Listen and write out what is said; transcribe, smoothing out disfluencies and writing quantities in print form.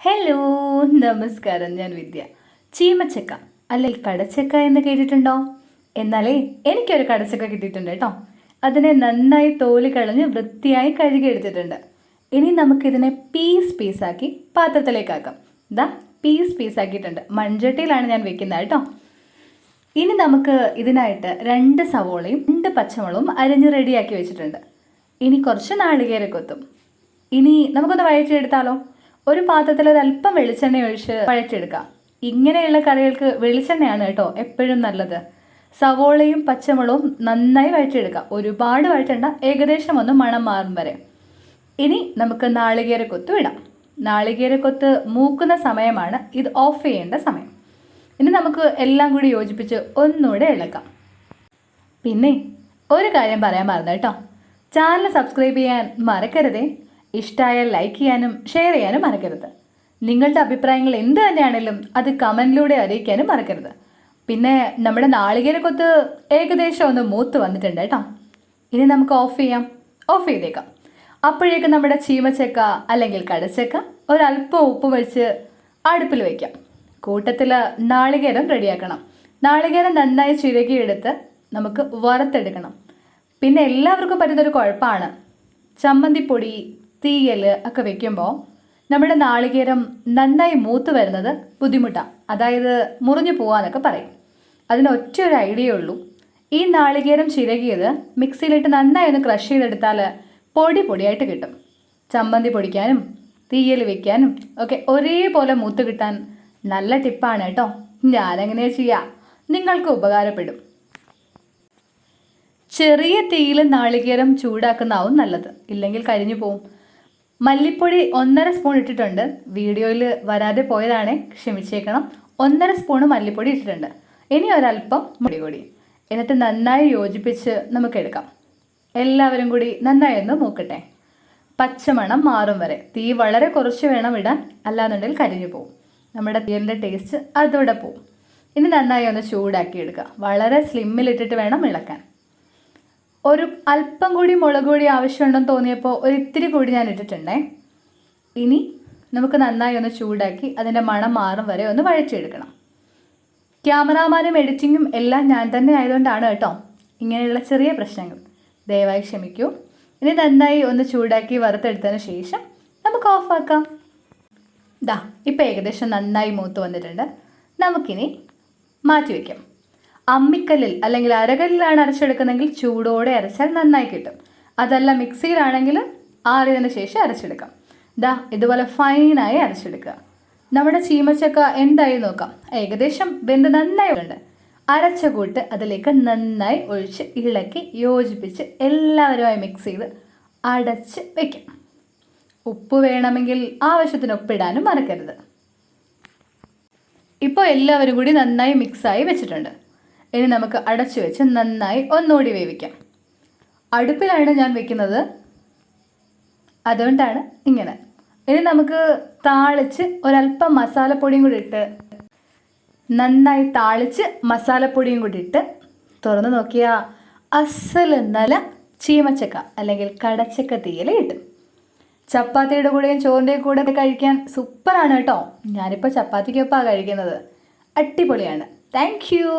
Hello, നമസ്കാരം. ഞാൻ വിദ്യ. ചീമച്ചക്ക അല്ലെങ്കിൽ കടച്ചക്ക എന്ന് കേട്ടിട്ടുണ്ടോ? എന്നാലേ എനിക്കൊരു കടച്ചക്ക കിട്ടിയിട്ടുണ്ട് കേട്ടോ. അതിനെ നന്നായി തോല് കളഞ്ഞ് വൃത്തിയായി കഴുകിയെടുത്തിട്ടുണ്ട്. ഇനി നമുക്കിതിനെ പീസാക്കി പാത്രത്തിലേക്കാക്കാം. ഇതാ പീസാക്കിയിട്ടുണ്ട്. മൺചട്ടിയിലാണ് ഞാൻ വെക്കുന്നത് കേട്ടോ. ഇനി നമുക്ക് ഇതിനായിട്ട് 2 സവോളയും 2 പച്ചമുളകും അരിഞ്ഞ് റെഡിയാക്കി വെച്ചിട്ടുണ്ട്. ഇനി കുറച്ച് നാളികേരക്കൊത്തും. ഇനി നമുക്കൊന്ന് വഴറ്റിയെടുത്താലോ? ഒരു പാത്രത്തിൽ ഒരല്പം വെളിച്ചെണ്ണ ഒഴിച്ച് വഴറ്റിയെടുക്കാം. ഇങ്ങനെയുള്ള കറികൾക്ക് വെളിച്ചെണ്ണയാണ് കേട്ടോ എപ്പോഴും നല്ലത്. സവോളയും പച്ചമുളകും നന്നായി വഴറ്റിയെടുക്കാം. ഒരുപാട് വഴറ്റണ്ട, ഏകദേശം ഒന്ന് മണം മാറും വരെ. ഇനി നമുക്ക് നാളികേരക്കൊത്ത് ഇടാം. നാളികേരക്കൊത്ത് മൂക്കുന്ന സമയമാണ് ഇത് ഓഫ് ചെയ്യേണ്ട സമയം. ഇനി നമുക്ക് എല്ലാം കൂടി യോജിപ്പിച്ച് ഒന്നുകൂടെ ഇളക്കാം. പിന്നെ ഒരു കാര്യം പറയാൻ മറന്നു കേട്ടോ, ചാനൽ സബ്സ്ക്രൈബ് ചെയ്യാൻ മറക്കരുതേ. ഇഷ്ടമായാൽ ലൈക്ക് ചെയ്യാനും ഷെയർ ചെയ്യാനും മറക്കരുത്. നിങ്ങളുടെ അഭിപ്രായങ്ങൾ എന്ത് തന്നെയാണെങ്കിലും അത് കമൻറ്റിലൂടെ അറിയിക്കാനും മറക്കരുത്. പിന്നെ നമ്മുടെ നാളികേരക്കൊത്ത് ഏകദേശം ഒന്ന് മൂത്ത് വന്നിട്ടുണ്ട് കേട്ടോ. ഇനി നമുക്ക് ഓഫ് ചെയ്തേക്കാം. അപ്പോഴേക്കും നമ്മുടെ ചീമച്ചക്ക അല്ലെങ്കിൽ കടച്ചക്ക ഒരല്പം ഉപ്പ് വെച്ച് അടുപ്പിൽ വയ്ക്കാം. കൂട്ടത്തിൽ നാളികേരം റെഡിയാക്കണം. നാളികേരം നന്നായി ചിരകിയെടുത്ത് നമുക്ക് വറുത്തെടുക്കണം. പിന്നെ എല്ലാവർക്കും പറ്റുന്നൊരു കുഴപ്പമാണ്, ചമ്മന്തിപ്പൊടി തീയൽ ഒക്കെ വെക്കുമ്പോൾ നമ്മുടെ നാളികേരം നന്നായി മൂത്ത് വരുന്നത് ബുദ്ധിമുട്ടാണ്. അതായത് മുറിഞ്ഞു പോകാന്നൊക്കെ പറയും. അതിന് ഒറ്റയൊരു ഐഡിയ ഉള്ളൂ. ഈ നാളികേരം ചിരകിയത് മിക്സിയിലിട്ട് നന്നായി ഒന്ന് ക്രഷ് ചെയ്തെടുത്താൽ പൊടിയായിട്ട് കിട്ടും. ചമ്മന്തി പൊടിക്കാനും തീയൽ വെക്കാനും ഒക്കെ ഒരേപോലെ മൂത്ത് കിട്ടാൻ നല്ല ടിപ്പാണ് കേട്ടോ. ഞാനെങ്ങനെയാണ് ചെയ്യുക, നിങ്ങൾക്ക് ഉപകാരപ്പെടും. ചെറിയ തീയിൽ നാളികേരം ചൂടാക്കുന്നതാവും നല്ലത്, ഇല്ലെങ്കിൽ കരിഞ്ഞു പോവും. മല്ലിപ്പൊടി 1.5 സ്പൂൺ ഇട്ടിട്ടുണ്ട്. വീഡിയോയിൽ വരാതെ പോയതാണേ, ക്ഷമിച്ചേക്കണം. 1.5 സ്പൂൺ മല്ലിപ്പൊടി ഇട്ടിട്ടുണ്ട്. ഇനി ഒരല്പം മുളകുപൊടി. എന്നിട്ട് നന്നായി യോജിപ്പിച്ച് നമുക്കെടുക്കാം. എല്ലാവരും കൂടി നന്നായി ഒന്ന് മൂക്കട്ടെ, പച്ചമണം മാറും വരെ. തീ വളരെ കുറച്ച് വേണം ഇടാൻ, അല്ലാന്നുണ്ടെങ്കിൽ കരിഞ്ഞു പോവും. നമ്മുടെ തീയലിൻ്റെ ടേസ്റ്റ് അതോടെ പോവും. ഇനി നന്നായി ഒന്ന് ചൂടാക്കി എടുക്കുക. വളരെ സ്ലിമ്മിലിട്ടിട്ട് വേണം ഇളക്കാൻ. ഒരു അല്പം കൂടി മുളക് പൊടി ആവശ്യമുണ്ടെന്ന് തോന്നിയപ്പോൾ ഒരിത്തിരി കൂടി ഞാൻ ഇട്ടിട്ടുണ്ടേ. ഇനി നമുക്ക് നന്നായി ഒന്ന് ചൂടാക്കി അതിൻ്റെ മണം മാറും വരെ ഒന്ന് വഴറ്റിയെടുക്കണം. ക്യാമറാമാനും എഡിറ്റിങ്ങും എല്ലാം ഞാൻ തന്നെ ആയതുകൊണ്ടാണ് കേട്ടോ ഇങ്ങനെയുള്ള ചെറിയ പ്രശ്നങ്ങൾ. ദയവായി ക്ഷമിക്കൂ. ഇനി നന്നായി ഒന്ന് ചൂടാക്കി വറുത്തെടുത്തതിന് ശേഷം നമുക്ക് ഓഫാക്കാം. ഇപ്പോൾ ഏകദേശം നന്നായി മൂത്ത് വന്നിട്ടുണ്ട്. നമുക്കിനി മാറ്റി വയ്ക്കാം. അമ്മിക്കല്ലിൽ അല്ലെങ്കിൽ അരകല്ലിലാണ് അരച്ചെടുക്കുന്നതെങ്കിൽ ചൂടോടെ അരച്ചാൽ നന്നായി കിട്ടും. അതല്ല മിക്സിയിലാണെങ്കിൽ ആറിയതിന് ശേഷം അരച്ചെടുക്കാം. ഇതുപോലെ ഫൈനായി അരച്ചെടുക്കുക. നമ്മുടെ ചീമച്ചക്ക എന്തായി നോക്കാം. ഏകദേശം വെന്ത് നന്നായി ഉണ്ട്. അരച്ച കൂട്ട് അതിലേക്ക് നന്നായി ഒഴിച്ച് ഇളക്കി യോജിപ്പിച്ച് എല്ലാവരുമായി മിക്സ് ചെയ്ത് അടച്ച് വയ്ക്കാം. ഉപ്പ് വേണമെങ്കിൽ ആവശ്യത്തിന് ഉപ്പിടാനും മറക്കരുത്. ഇപ്പോൾ എല്ലാവരും കൂടി നന്നായി മിക്സായി വെച്ചിട്ടുണ്ട്. ഇനി നമുക്ക് അടച്ചു വെച്ച് നന്നായി ഒന്നുകൂടി വേവിക്കാം. അടുപ്പിലാണ് ഞാൻ വെക്കുന്നത്, അതുകൊണ്ടാണ് ഇങ്ങനെ. ഇനി നമുക്ക് താളിച്ച് ഒരല്പം മസാലപ്പൊടിയും കൂടി ഇട്ട് നന്നായി താളിച്ച് മസാലപ്പൊടിയും കൂടി ഇട്ട് തുറന്ന് നോക്കിയാൽ അസൽ നല്ല ചീമച്ചക്ക അല്ലെങ്കിൽ കടച്ചക്ക തീയൽ കിട്ടും. ചപ്പാത്തിയുടെ കൂടെയും ചോറിൻ്റെയും കൂടെ കഴിക്കാൻ സൂപ്പറാണ് കേട്ടോ. ഞാനിപ്പോൾ ചപ്പാത്തിക്കൊപ്പമാണ് കഴിക്കുന്നത്. അടിപൊളിയാണ്. Thank you.